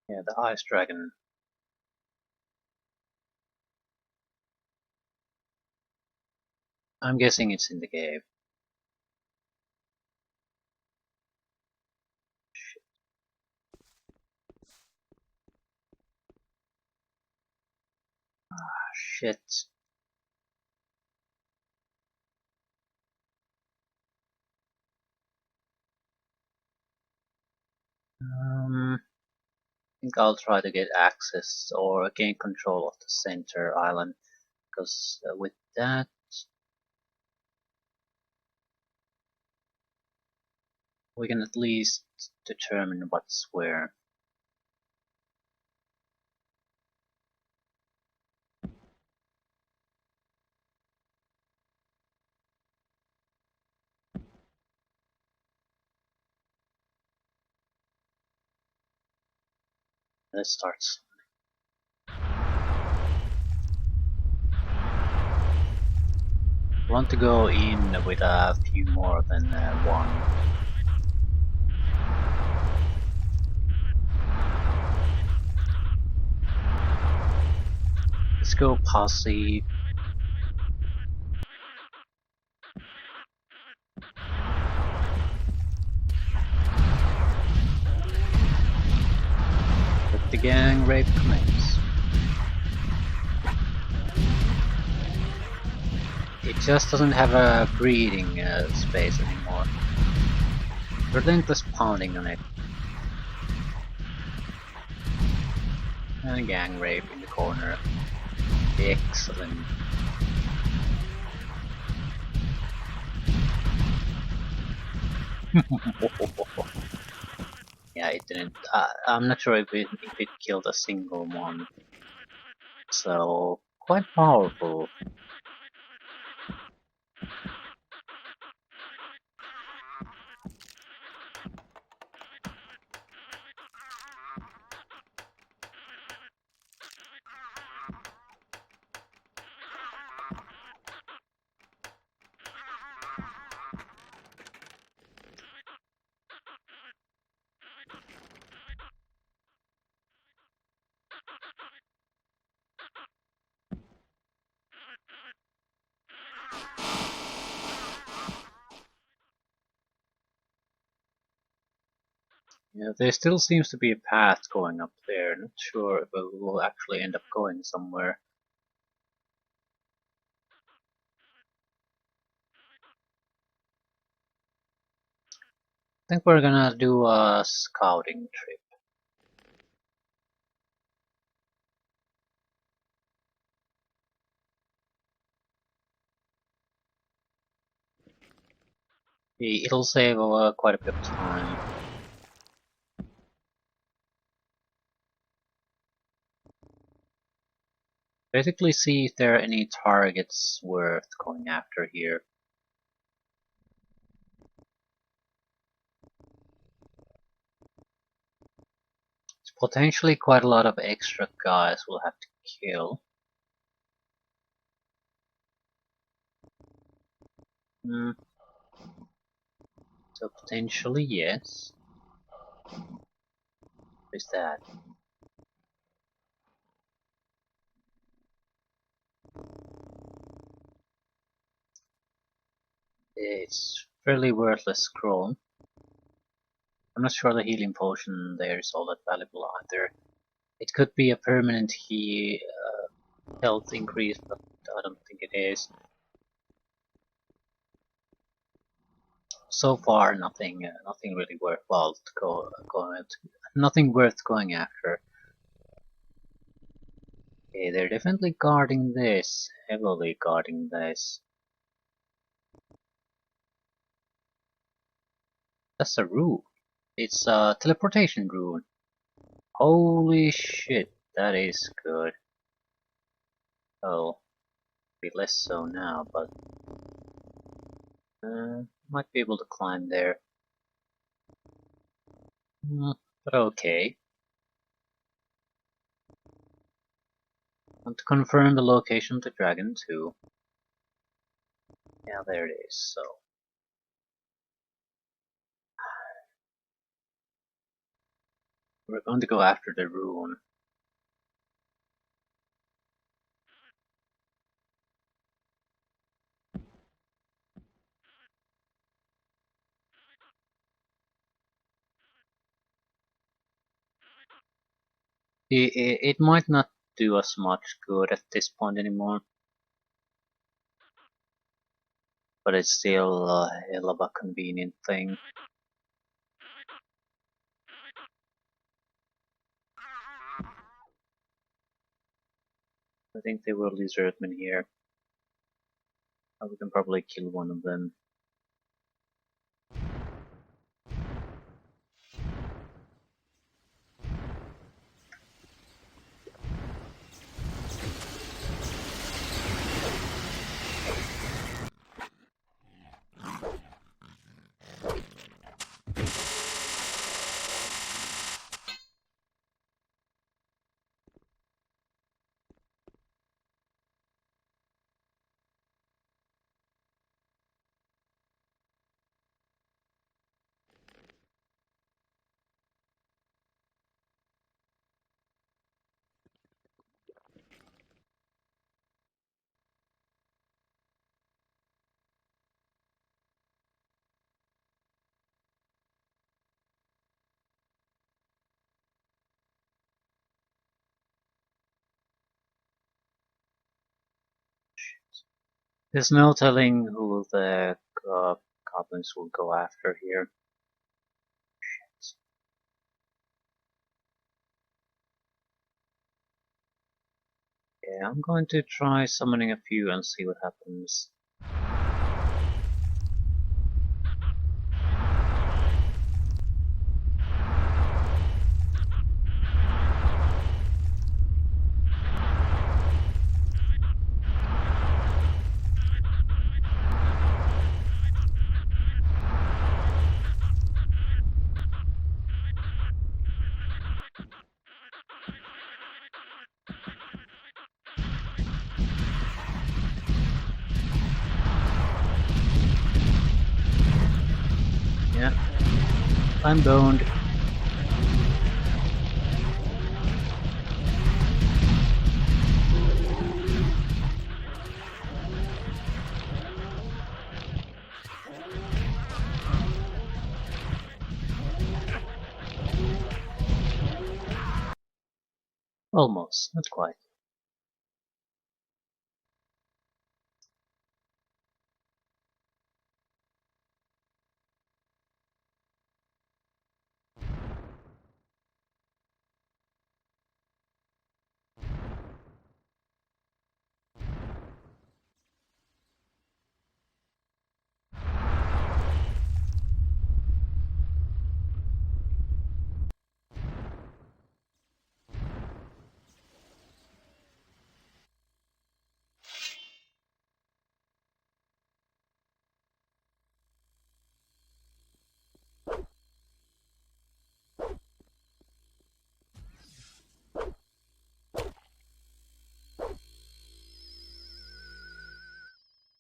Yeah, the ice dragon. I'm guessing it's in the cave. Shit. I think I'll try to get access or gain control of the center island, because with that, we can at least determine what's where. Let's start. I want to go in with a few more than one. Let's go posse. Let the gang rape commence. It just doesn't have a breathing space anymore. Relentless pounding on it. And gang rape in the corner. Excellent. Yeah, it didn't. I'm not sure if it killed a single one. So quite powerful. Yeah, there still seems to be a path going up there. Not sure if it will actually end up going somewhere. I think we're gonna do a scouting trip. It'll save quite a bit of time. Basically see if there are any targets worth going after here. It's potentially quite a lot of extra guys we'll have to kill. Hmm. So potentially yes. What is that? It's fairly worthless scroll. I'm not sure the healing potion there is all that valuable either. It could be a permanent health increase, but I don't think it is. So far, nothing really worthwhile to nothing worth going after. Okay, they're definitely guarding this, heavily guarding this. That's a rune. It's a teleportation rune. Holy shit, that is good. Oh, be less so now, but might be able to climb there. But okay. Want to confirm the location of the dragon too. Yeah, there it is. So We're going to go after the rune. It might not do us much good at this point anymore. But it's still a hell of a convenient thing. I think they will desert me here. We can probably kill one of them. There's no telling who the goblins will go after here. Shit. Yeah, I'm going to try summoning a few and see what happens. Yeah, I'm boned. Almost, not quite.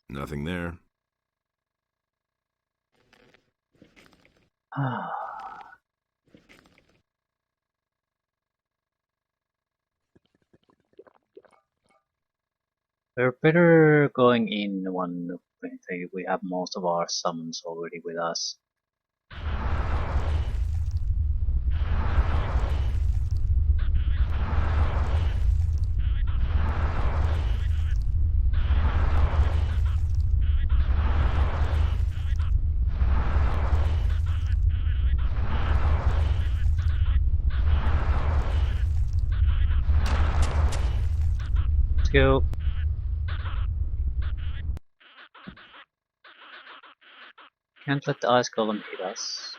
Nothing there. We're better going in when we have most of our summons already with us. Let's go. Can't let the ice golem hit us.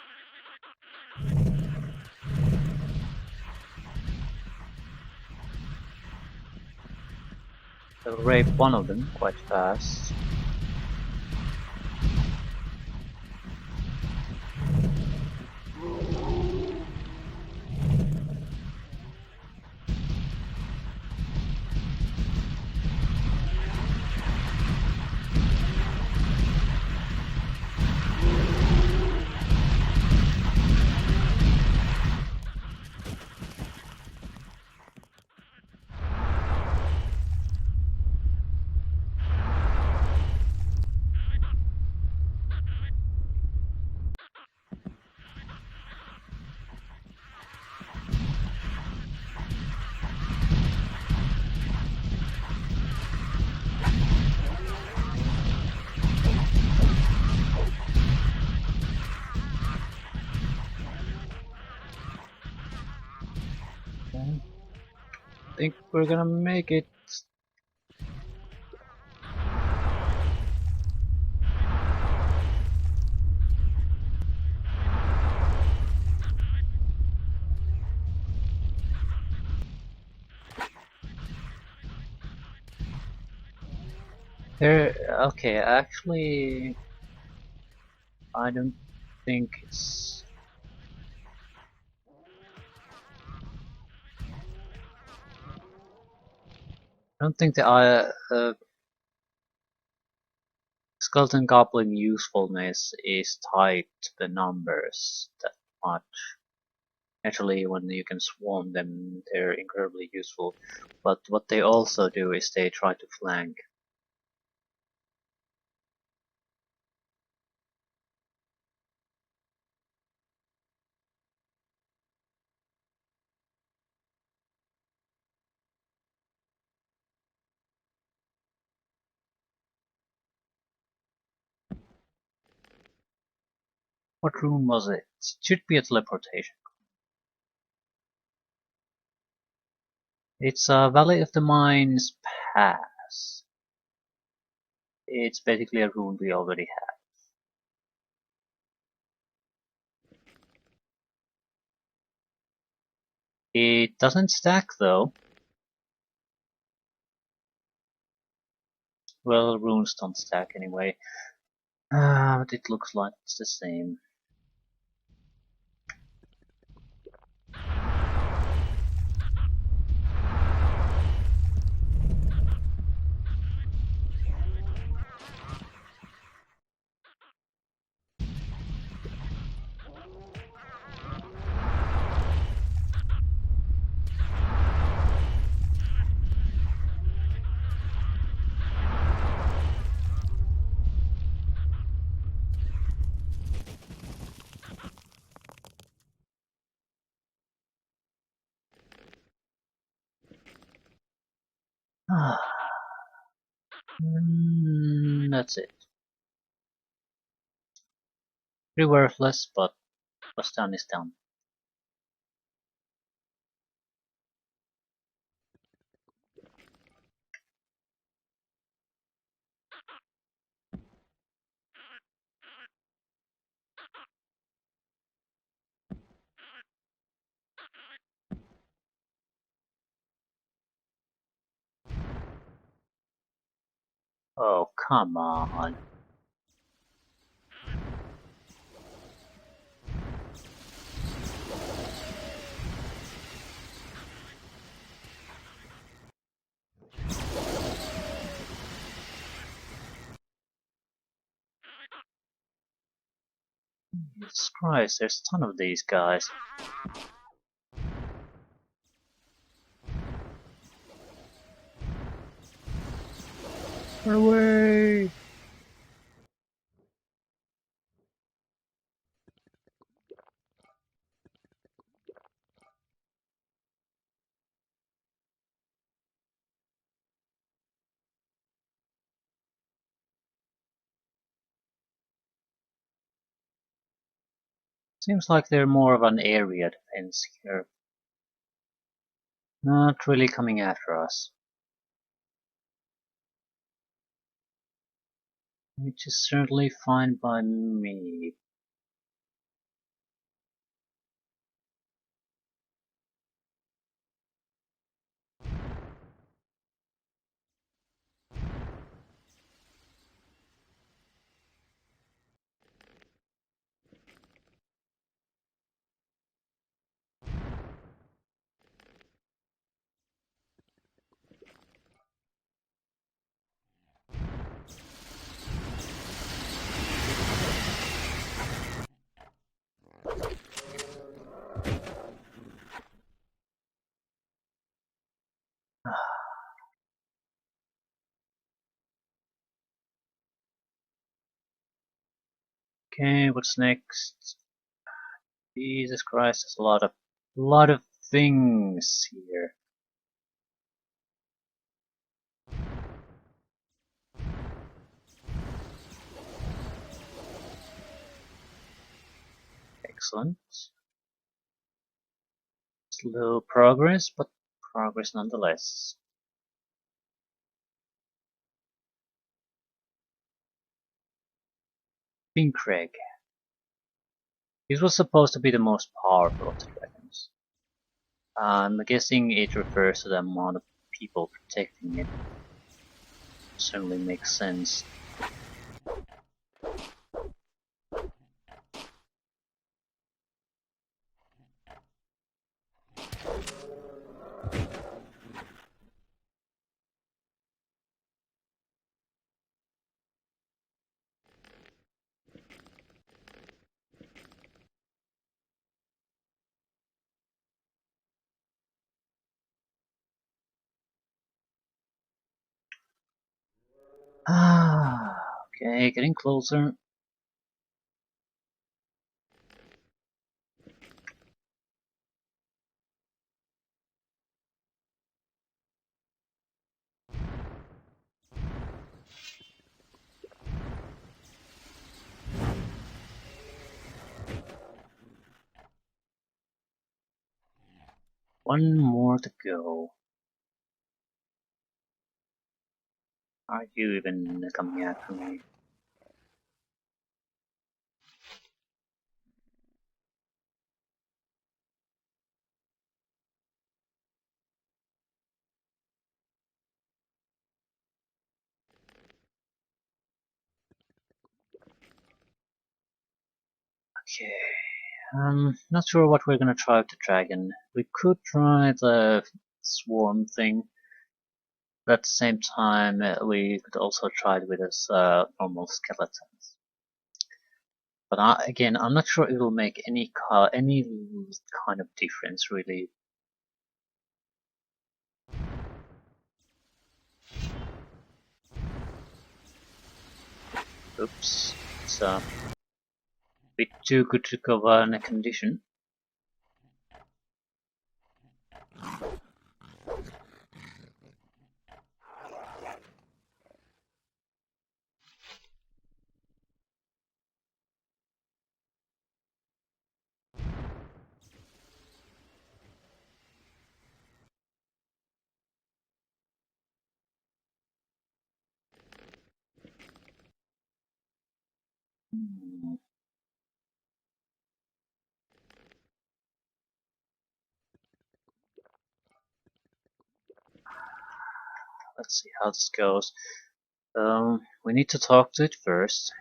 I'll rape one of them quite fast. think we're gonna make it. There, okay, actually, I don't think it's. I don't think the skeleton goblin usefulness is tied to the numbers that much. Naturally, when you can swarm them, they're incredibly useful. But what they also do is they try to flank. What room was it? It should be a teleportation. It's a Valley of the Mind's Pass. It's basically a rune we already have. It doesn't stack though. Well, runes don't stack anyway. But it looks like it's the same. That's it. Pretty worthless, but what's done is done. Oh, come on. Jesus Christ, there's a ton of these guys. Run away! Seems like they're more of an area defense here. Not really coming after us. Which is certainly fine by me. Okay, what's next? Jesus Christ, there's a lot of things here. Excellent. Slow progress, but progress nonetheless. Craig. This was supposed to be the most powerful of the dragons. I'm guessing it refers to the amount of people protecting it. Certainly makes sense. Okay, getting closer. One more to go. Are you even coming after me? Okay. Not sure what we're gonna try with the dragon. We could try the swarm thing. But at the same time, we could also try it with this normal skeletons. But again, I'm not sure it will make any kind of difference really. Oops, it's a bit too good to cover in a condition. Hmm. Let's see how this goes. We need to talk to it first.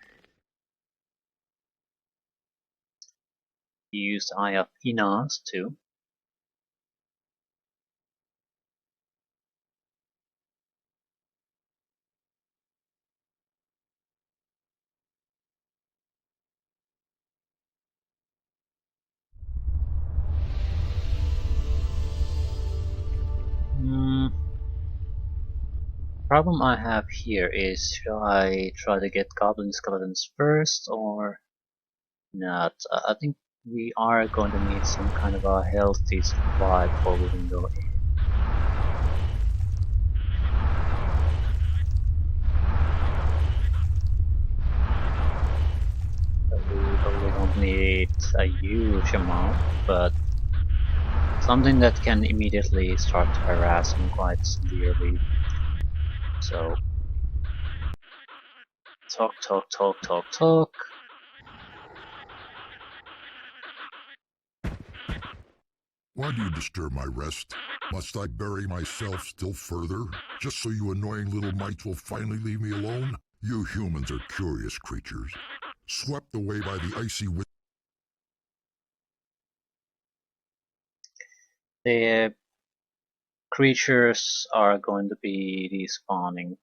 Use Eye of Inas too. Problem I have here is, should I try to get goblin skeletons first or not? I think we are going to need some kind of a healthy supply before we can go in. We probably don't need a huge amount, but something that can immediately start to harass him quite severely. So, talk, talk, talk, talk, talk. Why do you disturb my rest? Must I bury myself still further, just so you annoying little mites will finally leave me alone? You humans are curious creatures, swept away by the icy wind. The creatures are going to be despawning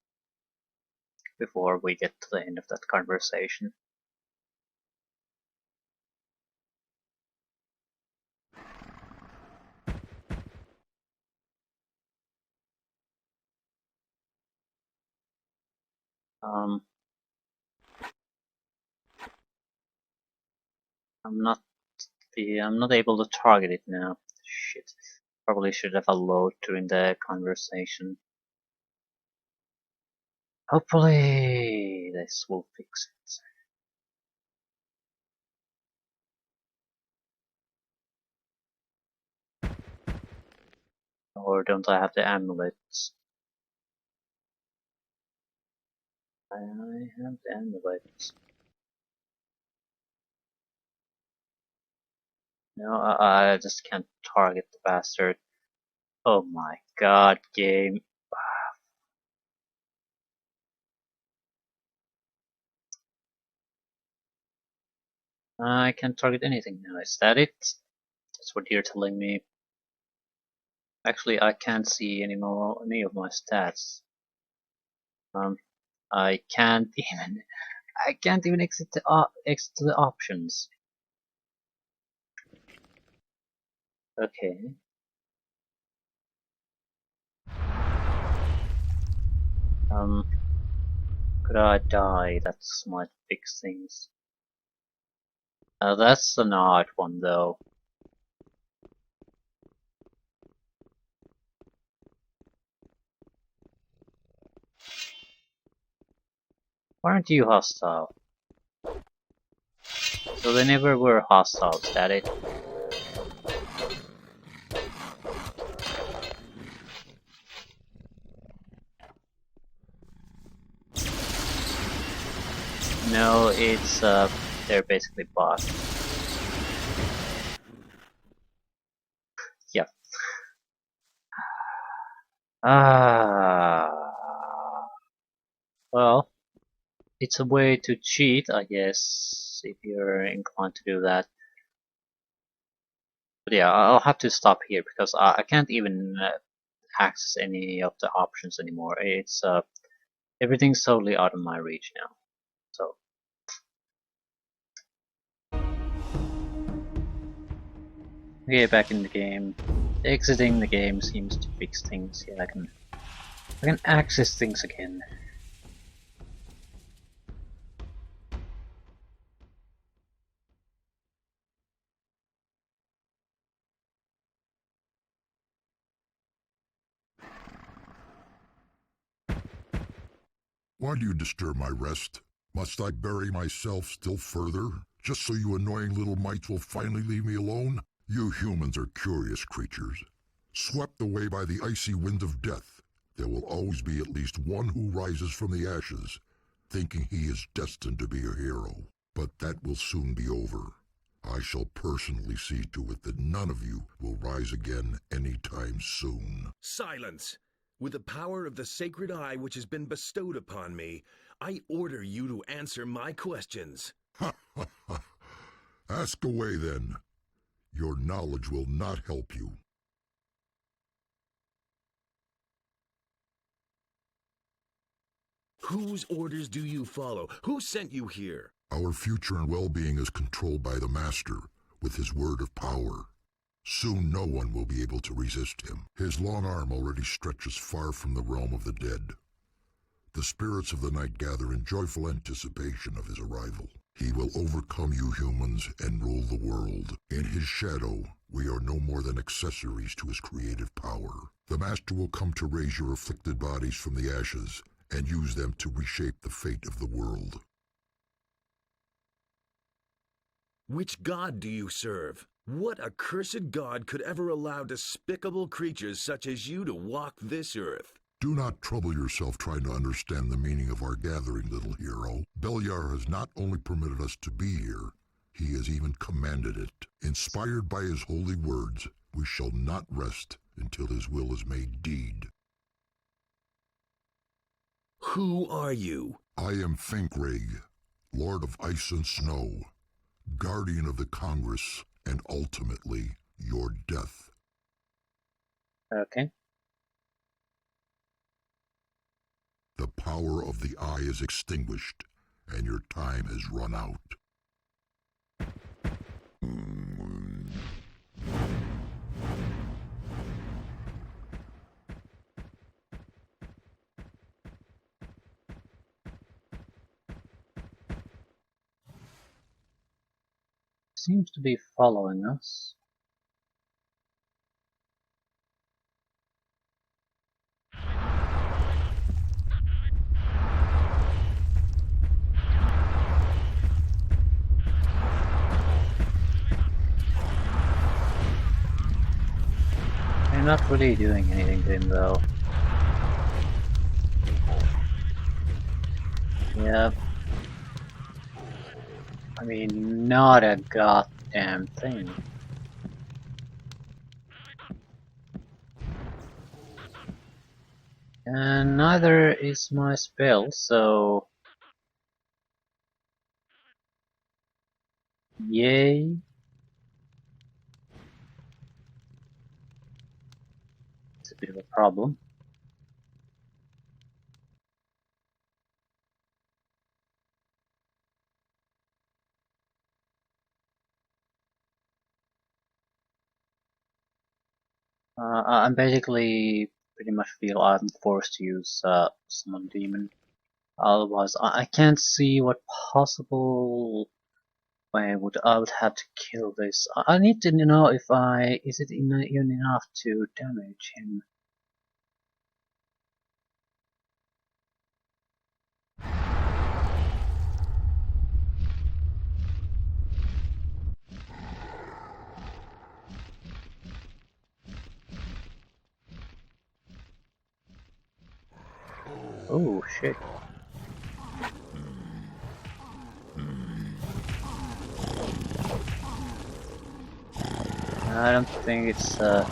before we get to the end of that conversation. Um, I'm not I'm not able to target it now. Shit. Probably should have allowed during the conversation. Hopefully this will fix it. Or don't I have the amulet? I have the amulet. No, I just can't target the bastard. Oh my god, game. I can't target anything now, is that it? That's what you're telling me. Actually, I can't see any of my stats. I can't even exit the options. Okay. Could I die? That's might fix things. That's an odd one though. Why aren't you hostile? So they never were hostile, is that it? No, it's they're basically bots. Yep. Well, it's a way to cheat, I guess, if you're inclined to do that. But yeah, I'll have to stop here because I can't even access any of the options anymore. It's everything's totally out of my reach now. So. Okay, back in the game. Exiting the game seems to fix things. Yeah, I can access things again. Why do you disturb my rest? Must I bury myself still further, just so you annoying little mites will finally leave me alone? You humans are curious creatures. Swept away by the icy wind of death, there will always be at least one who rises from the ashes, thinking he is destined to be a hero. But that will soon be over. I shall personally see to it that none of you will rise again anytime soon. Silence! With the power of the sacred eye which has been bestowed upon me, I order you to answer my questions. Ha ha ha! Ask away then. Your knowledge will not help you. Whose orders do you follow? Who sent you here? Our future and well-being is controlled by the Master, with his word of power. Soon no one will be able to resist him. His long arm already stretches far from the realm of the dead. The spirits of the night gather in joyful anticipation of his arrival. He will overcome you humans and rule the world. In his shadow, we are no more than accessories to his creative power. The Master will come to raise your afflicted bodies from the ashes and use them to reshape the fate of the world. Which god do you serve? What accursed god could ever allow despicable creatures such as you to walk this earth? Do not trouble yourself trying to understand the meaning of our gathering, little hero. Beliar has not only permitted us to be here, he has even commanded it. Inspired by his holy words, we shall not rest until his will is made deed. Who are you? I am Finkrig, Lord of Ice and Snow, guardian of the Congress, and ultimately, your death. Okay. The power of the eye is extinguished, and your time has run out. Seems to be following us. You're not really doing anything to him though. Yep. I mean, not a goddamn thing. And neither is my spell, so... Yay. It's a bit of a problem. I basically pretty much feel I'm forced to use Summon Demon. Otherwise, I can't see what possible way I would have to kill this. I need to know if is it even enough to damage him. Oh shit. I don't think it's not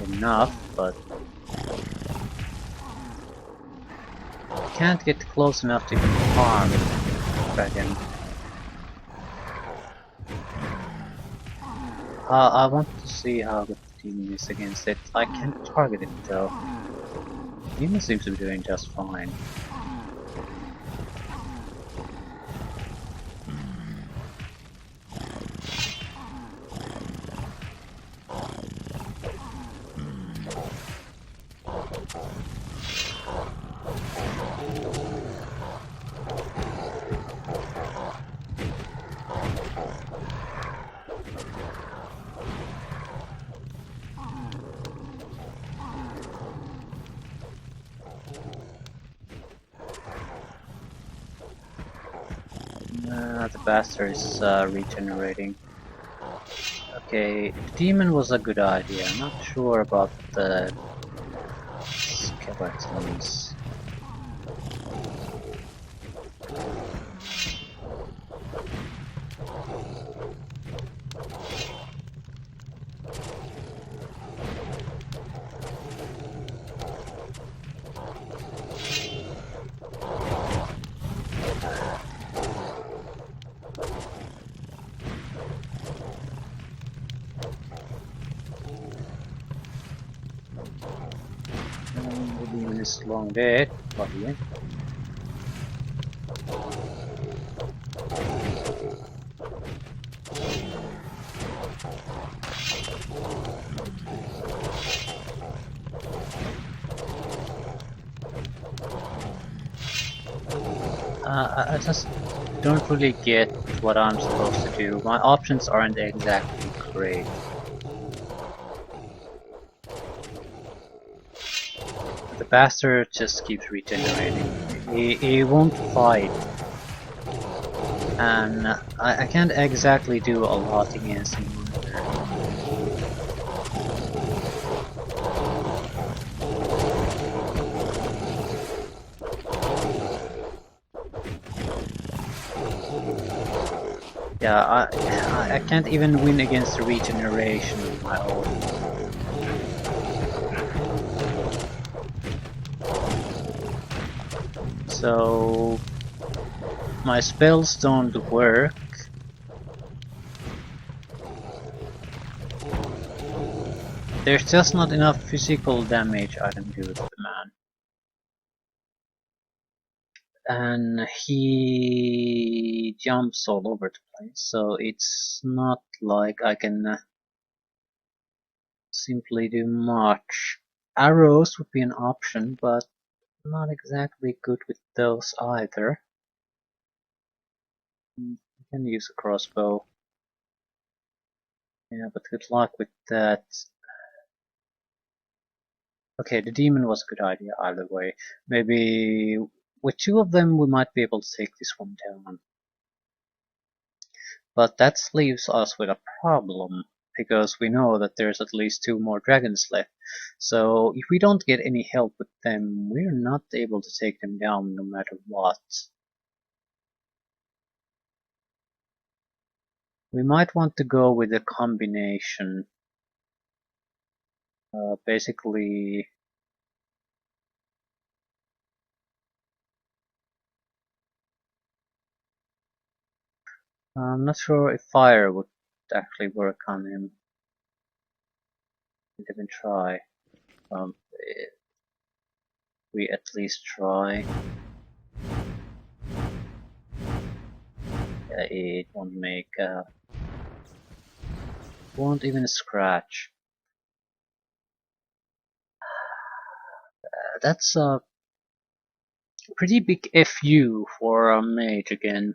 enough, but can't get close enough to harm the dragon. I want to see how the demon is against it. I can't target it though. The demon seems to be doing just fine. The bastard is regenerating. Okay, the demon was a good idea. I'm not sure about the skeletons. The demon is long dead, probably. I just don't really get what I'm supposed to do. My options aren't exactly great. The bastard just keeps regenerating. He won't fight. And I can't exactly do a lot against him either. Yeah, I can't even win against the regeneration of my own. So my spells don't work. There's just not enough physical damage I can do to the man. And he jumps all over the place, so it's not like I can simply do much. Arrows would be an option, but not exactly good with those either. You can use a crossbow. Yeah, but good luck with that. Okay, the demon was a good idea either way. Maybe with two of them we might be able to take this one down. But that leaves us with a problem. because we know that there's at least 2 more dragons left. So if we don't get any help with them, we're not able to take them down no matter what. We might want to go with a combination. Basically, I'm not sure if fire would actually work on him. We didn't try. We at least try. It won't make. Won't even scratch. That's a pretty big FU for a mage again.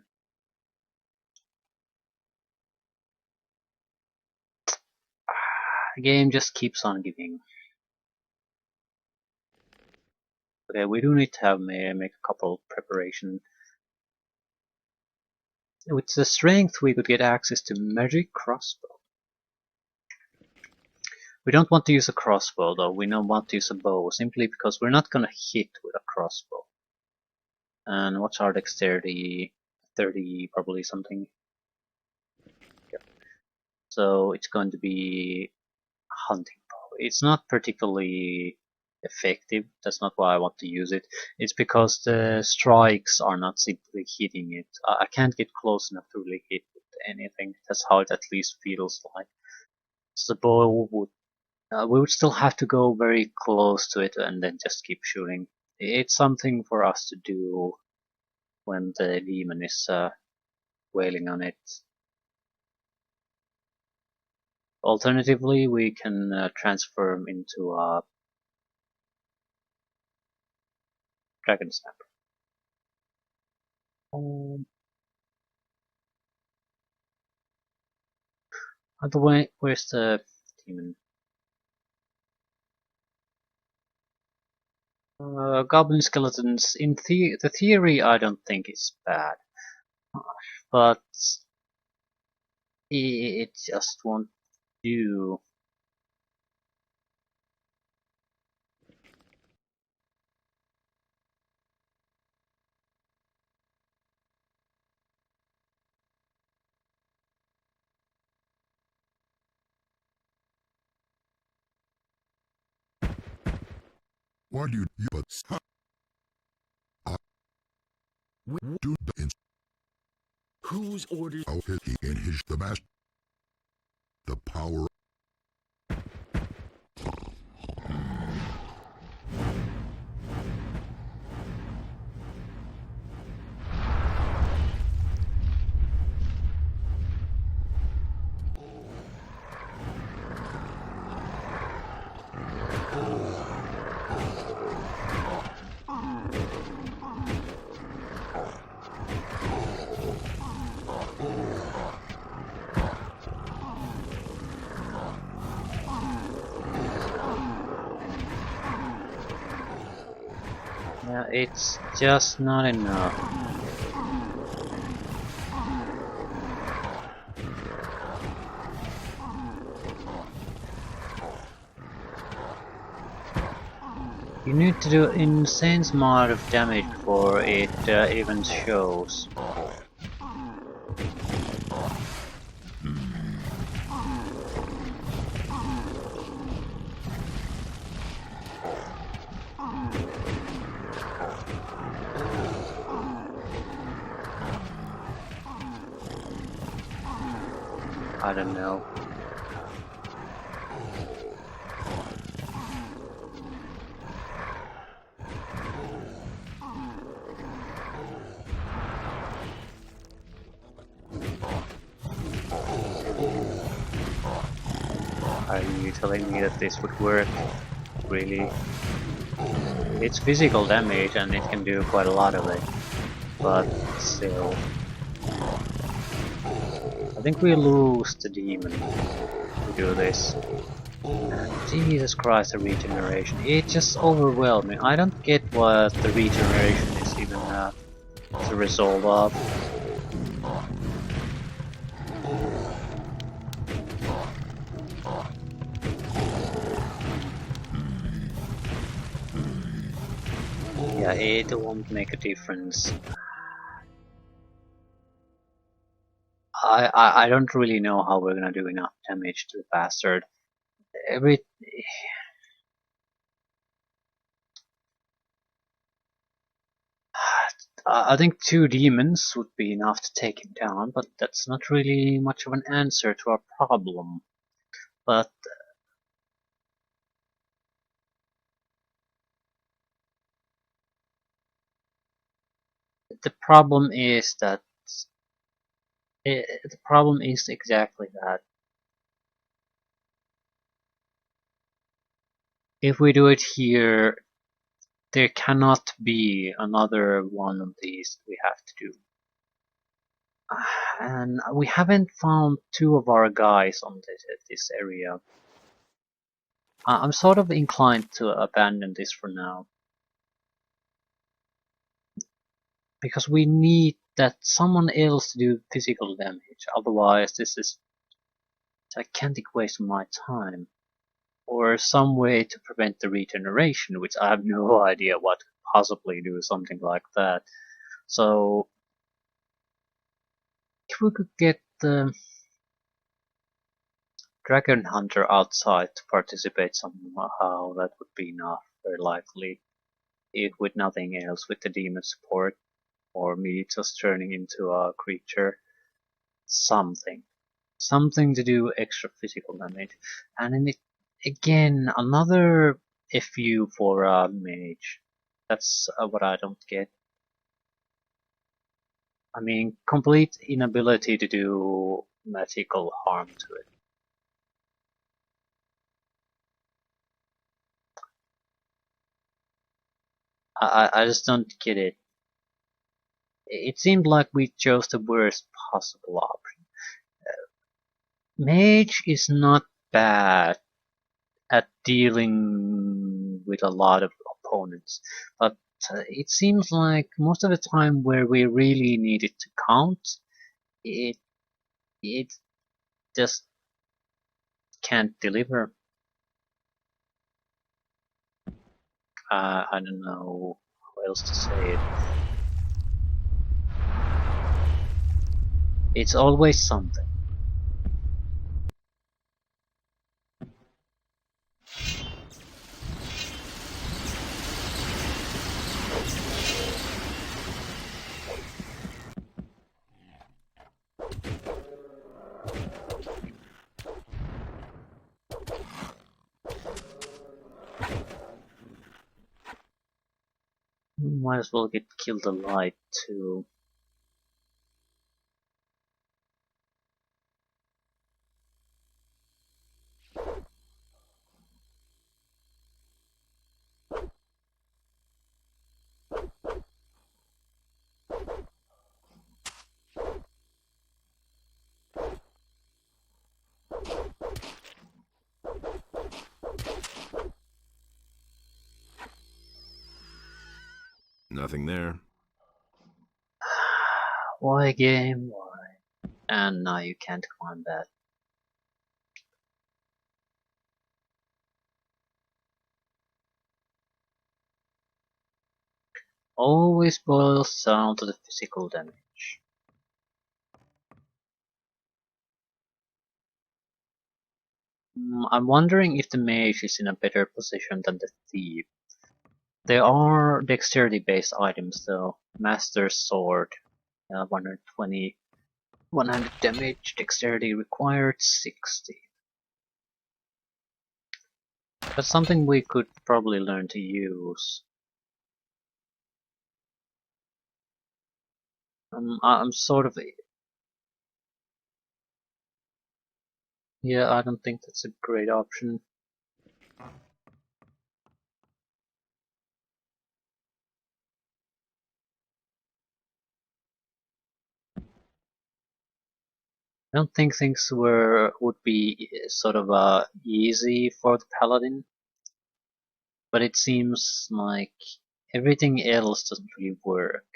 The game just keeps on giving. Okay, we do need to have make a couple preparation. With the strength we could get access to magic crossbow. We don't want to use a crossbow though, we don't want to use a bow, simply because we're not gonna hit with a crossbow. And what's our dexterity? 30 probably something. Yep. So it's going to be hunting bow. It's not particularly effective, that's not why I want to use it. It's because the strikes are not simply hitting it. I can't get close enough to really hit with anything. That's how it at least feels like. So the bow would we would still have to go very close to it and then just keep shooting. It's something for us to do when the demon is wailing on it. Alternatively, we can transform into a dragon snapper. By the way, where's the demon? Goblin skeletons, in the theory I don't think it's bad, but it just won't do. Why do you but I do in Whose orders? how he in his the master the power Yeah, it's just not enough. You need to do an insane amount of damage before it even shows. I don't know. Are you telling me that this would work? Really? It's physical damage and it can do quite a lot of it. But still. I think we lose the demon to do this. Jesus Christ, the regeneration. It just overwhelmed me. I don't get what the regeneration is even the result of. Yeah, it won't make a difference. I don't really know how we're gonna do enough damage to the bastard. Every I think 2 demons would be enough to take him down, but that's not really much of an answer to our problem. But the problem is that the problem is exactly that. If we do it here, there cannot be another one of these we have to do. And we haven't found 2 of our guys on this area. I'm sort of inclined to abandon this for now. Because we need that someone else to do physical damage, otherwise this is a gigantic waste of my time. Or some way to prevent the regeneration, which I have no idea what could possibly do something like that. So if we could get the Dragon Hunter outside to participate somehow, that would be enough, very likely. If with nothing else, with the demon support, or me just turning into a creature, something. Something to do extra physical damage. And then again, another FU for a mage. That's what I don't get. I mean, complete inability to do magical harm to it. I just don't get it. It seemed like we chose the worst possible option. Mage is not bad at dealing with a lot of opponents, but it seems like most of the time where we really needed to count, it it just can't deliver. I don't know how else to say it. It's always something. Might as well get killed alive too. Nothing there. Why game? Why? And now you can't climb that. Always boils down to the physical damage. I'm wondering if the mage is in a better position than the thief. There are dexterity based items though. Master's Sword, 120, 100 damage, dexterity required 60. That's something we could probably learn to use. I'm sort of... Yeah, I don't think that's a great option. I don't think things would be sort of easy for the paladin, but it seems like everything else doesn't really work.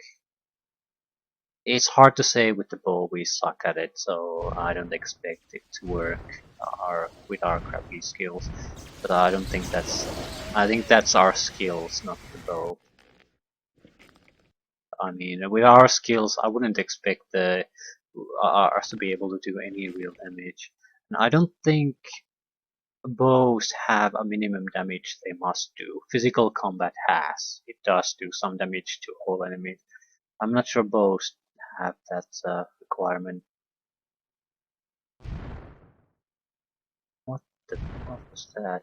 It's hard to say with the bow, we suck at it, so I don't expect it to work with our crappy skills. But I don't think that's... I think that's our skills, not the bow. I mean, with our skills, I wouldn't expect us to be able to do any real damage. And I don't think bows have a minimum damage they must do. Physical combat has. It does do some damage to all enemies. I'm not sure bows have that requirement. What the fuck was that?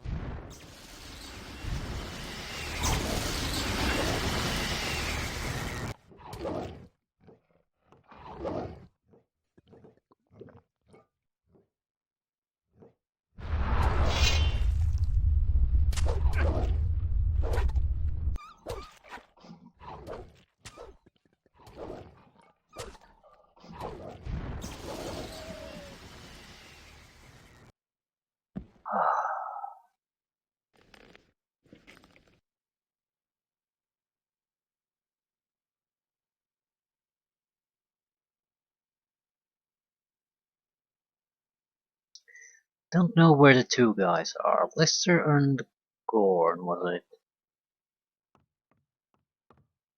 Don't know where the two guys are. Lester and Gorn, was it?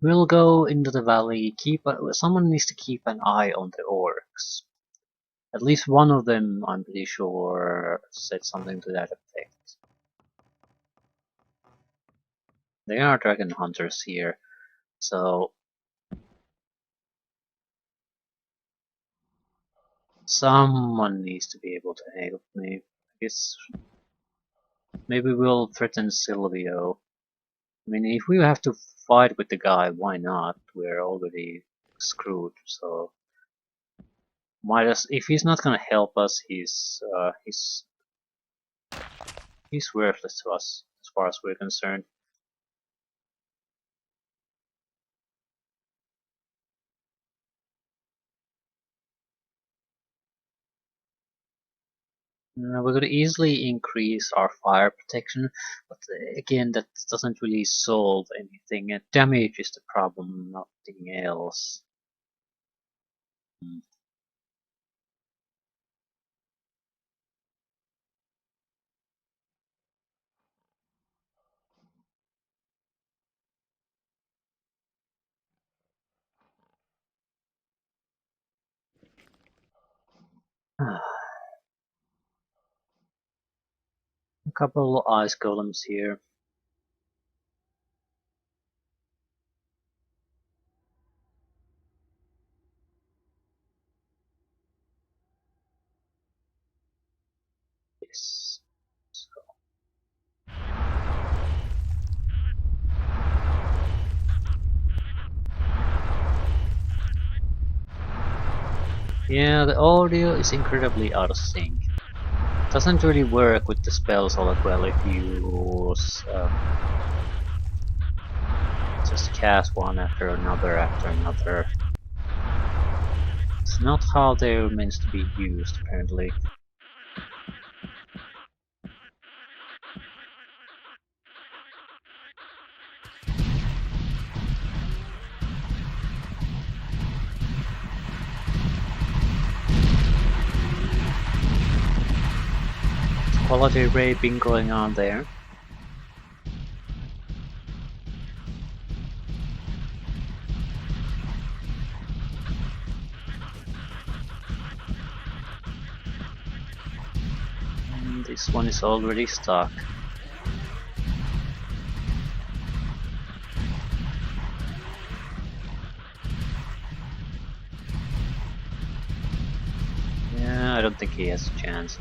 We'll go into the valley. Someone needs to keep an eye on the orcs. At least one of them, I'm pretty sure, said something to that effect. They are dragon hunters here, so someone needs to be able to help me. I guess maybe we'll threaten Silvio. I mean, if we have to fight with the guy, why not? We're already screwed, so might as if he's not gonna help us, he's worthless to us as far as we're concerned. We could easily increase our fire protection, but again, that doesn't really solve anything. Damage is the problem, nothing else. Hmm. A couple ice golems here. Yes. Yeah, the audio is incredibly out of sync. Doesn't really work with the spells all that well if you just cast one after another after another. It's not how they're meant to be used, apparently. Quality raping going on there. And this one is already stuck. Yeah, I don't think he has a chance.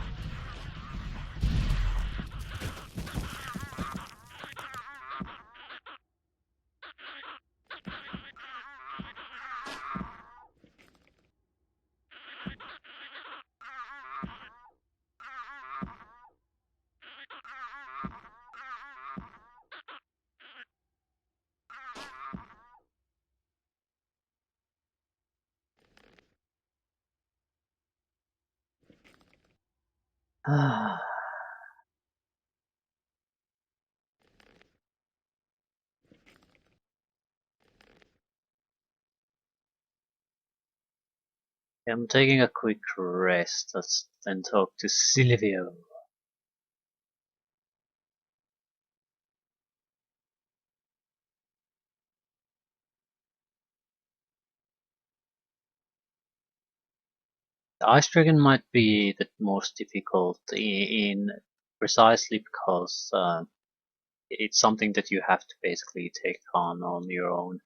I'm taking a quick rest, let's then talk to Silvio. The Ice Dragon might be the most difficult in precisely because it's something that you have to basically take on your own.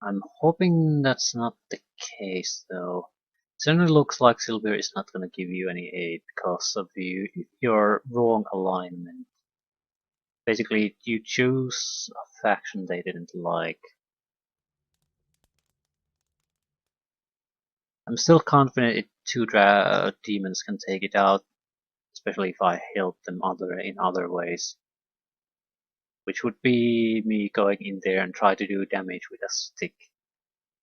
I'm hoping that's not the case though. It certainly looks like Silver is not going to give you any aid because of your wrong alignment. Basically, you choose a faction they didn't like. I'm still confident two demons can take it out, especially if I help them in other ways. Which would be me going in there and try to do damage with a stick.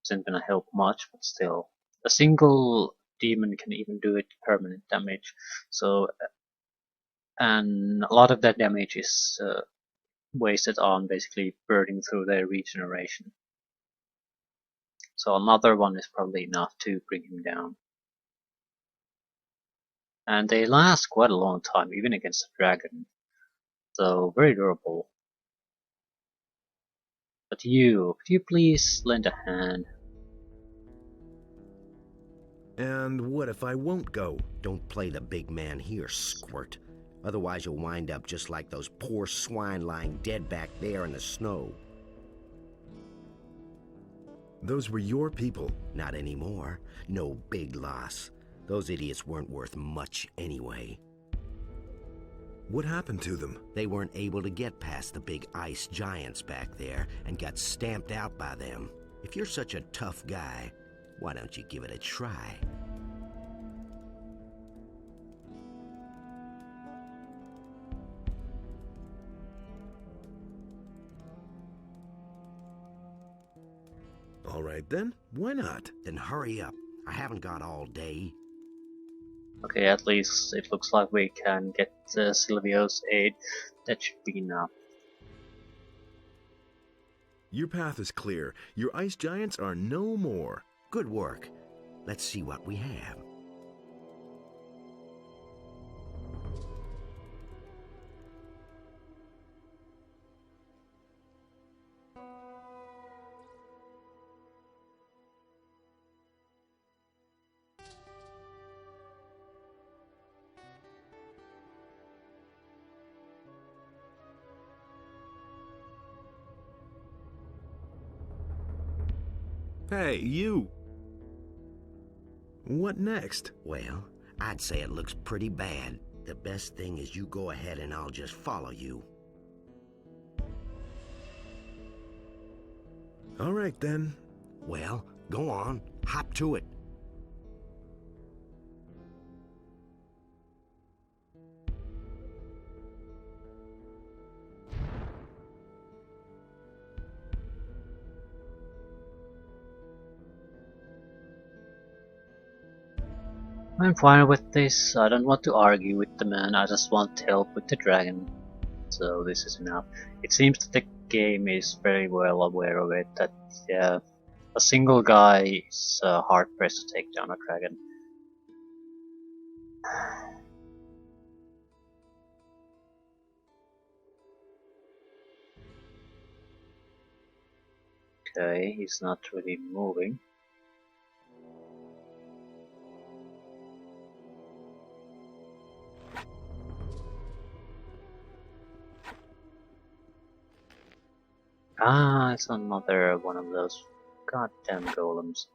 Isn't gonna help much, but still. A single demon can even do it permanent damage. So, and a lot of that damage is wasted on basically burning through their regeneration. So another one is probably enough to bring him down. And they last quite a long time, even against a dragon. So very durable. But could you please lend a hand? And what if I won't go? Don't play the big man here, squirt. Otherwise you'll wind up just like those poor swine lying dead back there in the snow. Those were your people. Not anymore. No big loss. Those idiots weren't worth much anyway. What happened to them? They weren't able to get past the big ice giants back there and got stamped out by them. If you're such a tough guy, why don't you give it a try? All right then, why not? Then hurry up. I haven't got all day. Okay, at least it looks like we can get Silvio's aid. That should be enough. Your path is clear. Your ice giants are no more. Good work. Let's see what we have. Hey, you! What next? Well, I'd say it looks pretty bad. The best thing is you go ahead and I'll just follow you. All right then. Well, go on. Hop to it. I'm fine with this. I don't want to argue with the man, I just want help with the dragon. So this is enough. It seems that the game is very well aware of it, that yeah, a single guy is hard pressed to take down a dragon. Okay, he's not really moving. Ah, it's another one of those goddamn golems.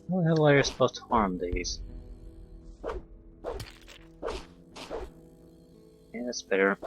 How the hell are you supposed to harm these? Yeah, that's better.